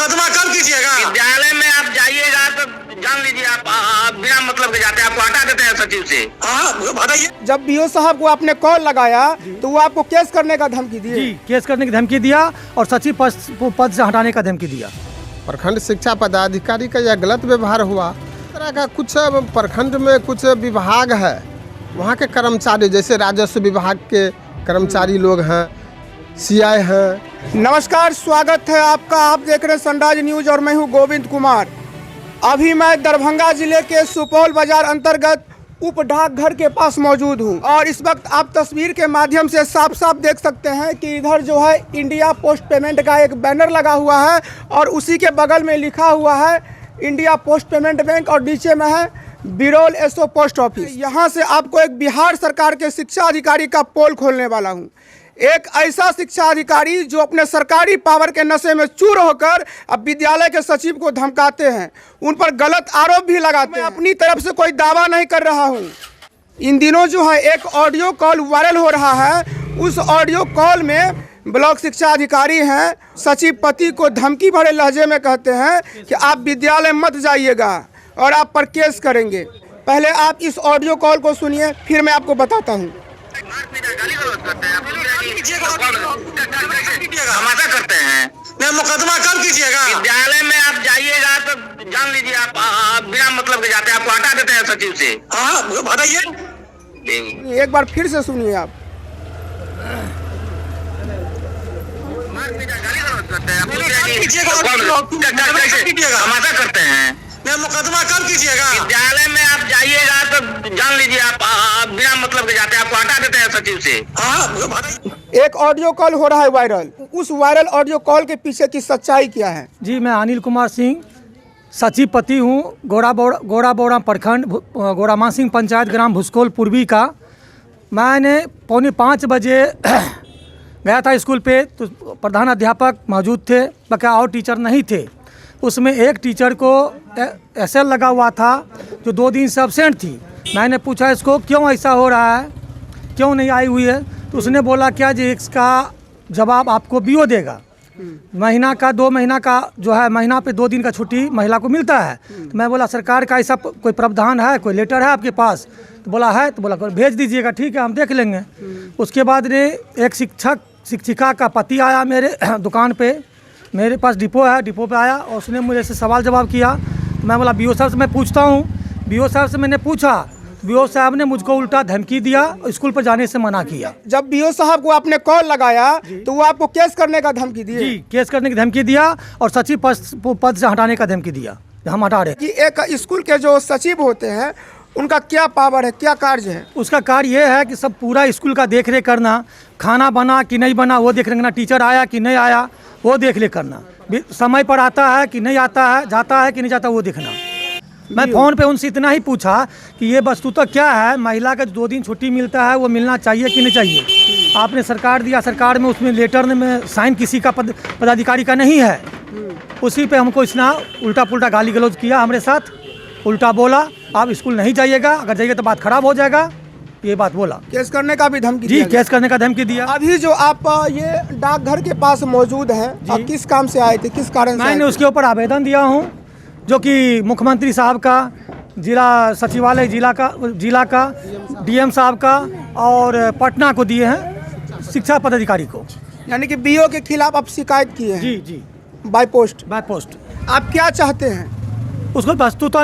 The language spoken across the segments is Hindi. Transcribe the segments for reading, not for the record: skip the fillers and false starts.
मुकदमा कब कीजिएगा? विद्यालय में आप जाइएगा तो जान लीजिए आप बिना मतलब के जाते हैं, आपको हटा देते हैं सचिव से। हाँ बताइए। जब बीओ साहब को आपने कॉल लगाया तो वो आपको केस करने का धमकी दिए? जी, केस करने की धमकी दिया और सचिव पद से हटाने का धमकी दिया। प्रखंड शिक्षा पदाधिकारी का यह गलत व्यवहार हुआ। इस तरह का कुछ प्रखंड में कुछ विभाग है, वहाँ के कर्मचारी जैसे राजस्व विभाग के कर्मचारी लोग हैं, सीआई हैं। नमस्कार, स्वागत है आपका। आप देख रहे हैं सनराइज न्यूज और मैं हूं गोविंद कुमार। अभी मैं दरभंगा जिले के सुपौल बाजार अंतर्गत उप डाकघर के पास मौजूद हूं और इस वक्त आप तस्वीर के माध्यम से साफ साफ देख सकते हैं कि इधर जो है इंडिया पोस्ट पेमेंट का एक बैनर लगा हुआ है और उसी के बगल में लिखा हुआ है इंडिया पोस्ट पेमेंट बैंक और नीचे में है बिरोल एसओ पोस्ट ऑफिस। यहाँ से आपको एक बिहार सरकार के शिक्षा अधिकारी का पोल खोलने वाला हूँ। एक ऐसा शिक्षा अधिकारी जो अपने सरकारी पावर के नशे में चूर होकर अब विद्यालय के सचिव को धमकाते हैं, उन पर गलत आरोप भी लगाते हैं। अपनी तरफ से कोई दावा नहीं कर रहा हूं। इन दिनों जो है एक ऑडियो कॉल वायरल हो रहा है, उस ऑडियो कॉल में ब्लॉक शिक्षा अधिकारी हैं सचिव पति को धमकी भरे लहजे में कहते हैं कि आप विद्यालय मत जाइएगा और आप पर केस करेंगे। पहले आप इस ऑडियो कॉल को सुनिए, फिर मैं आपको बताता हूँ। हमारा करते हैं। नहीं, मुकदमा कब कीजिएगा? विद्यालय में आप जाइएगा तो जान लीजिए आप बिना मतलब के जाते हैं, आपको हटा देते हैं सचिव से। हाँ बताइए। एक बार फिर से सुनिए आप। हमारा करते हैं। नहीं, मुकदमा कब कीजिएगा? विद्यालय में आप जाइएगा तो जान लीजिए आप बिना मतलब के जाते हैं, आपको हटा देते हैं सचिव से। हाँ बताइए। एक ऑडियो कॉल हो रहा है वायरल, उस वायरल ऑडियो कॉल के पीछे की सच्चाई क्या है? जी, मैं अनिल कुमार सिंह सचिव पति हूँ, गोड़ा प्रखंड गोरामा सिंह पंचायत ग्राम भुसकोल पूर्वी का। मैंने 4:45 बजे गया था स्कूल पे, तो प्रधान अध्यापक मौजूद थे, बाकी और टीचर नहीं थे। उसमें एक टीचर को एसएल लगा हुआ था जो 2 दिन से एब्सेंट थी। मैंने पूछा इसको क्यों ऐसा हो रहा है, क्यों नहीं आई हुई है, तो उसने बोला क्या जी इसका जवाब आपको बीओ देगा। महीना का 2 महीना का जो है, महीना पे 2 दिन का छुट्टी महिला को मिलता है। तो मैं बोला सरकार का ऐसा कोई प्रावधान है, कोई लेटर है आपके पास? तो बोला है। तो बोला भेज दीजिएगा, ठीक है हम देख लेंगे। उसके बाद ने एक शिक्षिका का पति आया मेरे दुकान पे, मेरे पास डिपो है, डिपो पे आया और उसने मुझे से सवाल जवाब किया। तो मैं बोला बीओ साहब से मैं पूछता हूँ। बीओ साहब से मैंने पूछा, बीओ साहब ने मुझको उल्टा धमकी दिया, स्कूल पर जाने से मना किया। जब बीओ साहब को आपने कॉल लगाया तो वो आपको केस करने का धमकी दिए? जी, केस करने की धमकी दिया और सचिव पद से हटाने का धमकी दिया। हम हटा रहे कि एक स्कूल के जो सचिव होते हैं उनका क्या पावर है, क्या कार्य है? उसका कार्य ये है कि सब पूरा स्कूल का देख रेख करना, खाना बना कि नहीं बना वो देख रखना, टीचर आया कि नहीं आया वो देख रेख करना, समय पर आता है कि नहीं आता है, जाता है कि नहीं जाता वो देखना। मैं फ़ोन पे उनसे इतना ही पूछा कि ये वस्तुतः क्या है, महिला का 2 दिन छुट्टी मिलता है वो मिलना चाहिए कि नहीं चाहिए? आपने सरकार दिया, सरकार में उसमें लेटर में साइन किसी का पदाधिकारी का नहीं है। उसी पे हमको इसने उल्टा पुल्टा गाली गलौज किया, हमारे साथ उल्टा बोला आप स्कूल नहीं जाइएगा, अगर जाइएगा तो बात खराब हो जाएगा, ये बात बोला। केस करने का भी धमकी जी, केस करने का धमकी दिया। अभी जो आप ये डाकघर के पास मौजूद हैं, आप किस काम से आए थे, किस कारण से? मैंने उसके ऊपर आवेदन दिया हूँ जो कि मुख्यमंत्री साहब का, जिला सचिवालय जिला का डीएम साहब का और पटना को दिए हैं शिक्षा पदाधिकारी को। यानी कि बीओ के खिलाफ आप शिकायत किए हैं? जी जी, बाय पोस्ट। आप क्या चाहते हैं? उसको वस्तुतः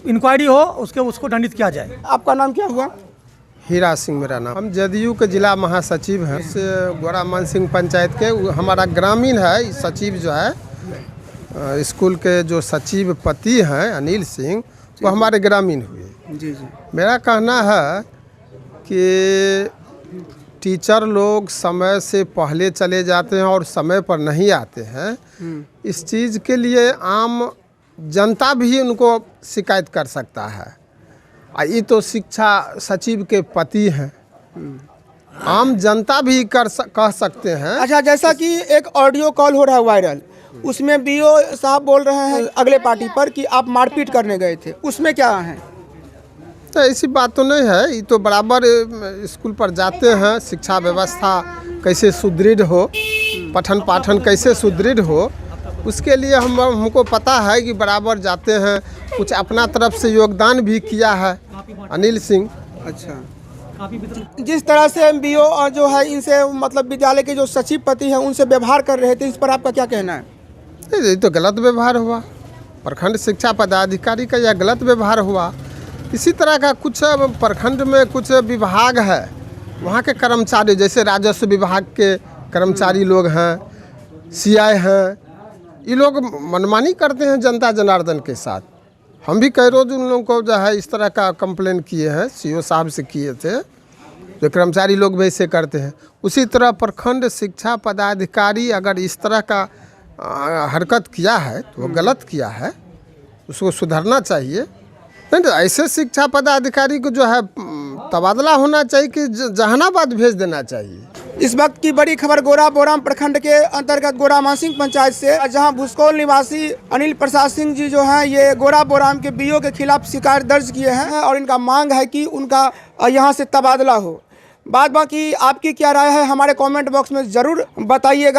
इंक्वायरी हो, उसको दंडित किया जाए। आपका नाम क्या हुआ? हीरा सिंह मेरा नाम। हम जदयू के जिला महासचिव हैं, गोरामा सिंह पंचायत के। हमारा ग्रामीण है सचिव जो है, स्कूल के जो सचिव पति हैं अनिल सिंह, वो हमारे ग्रामीण हुए। जी जी। मेरा कहना है कि टीचर लोग समय से पहले चले जाते हैं और समय पर नहीं आते हैं। इस चीज़ के लिए आम जनता भी उनको शिकायत कर सकता है। ये तो शिक्षा सचिव के पति हैं, आम जनता भी कह सकते हैं। अच्छा, जैसा कि एक ऑडियो कॉल हो रहा है वायरल, उसमें बीओ साहब बोल रहे हैं अगले पार्टी पर कि आप मारपीट करने गए थे, उसमें क्या है? तो ऐसी बात तो नहीं है, ये तो बराबर स्कूल पर जाते हैं, शिक्षा व्यवस्था कैसे सुदृढ़ हो, पठन पाठन कैसे सुदृढ़ हो, उसके लिए हमको पता है कि बराबर जाते हैं, कुछ अपना तरफ से योगदान भी किया है अनिल सिंह। अच्छा, जिस तरह से एमबीओ और जो है इनसे मतलब विद्यालय के जो सचिव पति हैं उनसे व्यवहार कर रहे थे, इस पर आपका क्या कहना है? ये तो गलत व्यवहार हुआ, प्रखंड शिक्षा पदाधिकारी का यह गलत व्यवहार हुआ। इसी तरह का कुछ प्रखंड में कुछ विभाग है, वहाँ के कर्मचारी जैसे राजस्व विभाग के कर्मचारी लोग हैं, सीआई हैं, ये लोग मनमानी करते हैं जनता जनार्दन के साथ। हम भी कई रोज उन लोगों को जो है इस तरह का कंप्लेन किए हैं, सीओ साहब से किए थे, जो कर्मचारी लोग भी ऐसे करते हैं। उसी तरह प्रखंड शिक्षा पदाधिकारी अगर इस तरह का हरकत किया है तो वो गलत किया है, उसको सुधरना चाहिए। नहीं तो ऐसे शिक्षा पदाधिकारी को जो है तबादला होना चाहिए कि जहानाबाद भेज देना चाहिए। इस वक्त की बड़ी खबर गोरा बोराम प्रखंड के अंतर्गत गोरा मासिंग पंचायत से, जहां भुसकोल निवासी अनिल प्रसाद सिंह जी जो हैं ये गोरा बोराम के बीओ के खिलाफ शिकायत दर्ज किए हैं और इनका मांग है कि उनका यहां से तबादला हो। बाद बाकी आपकी क्या राय है हमारे कमेंट बॉक्स में ज़रूर बताइएगा।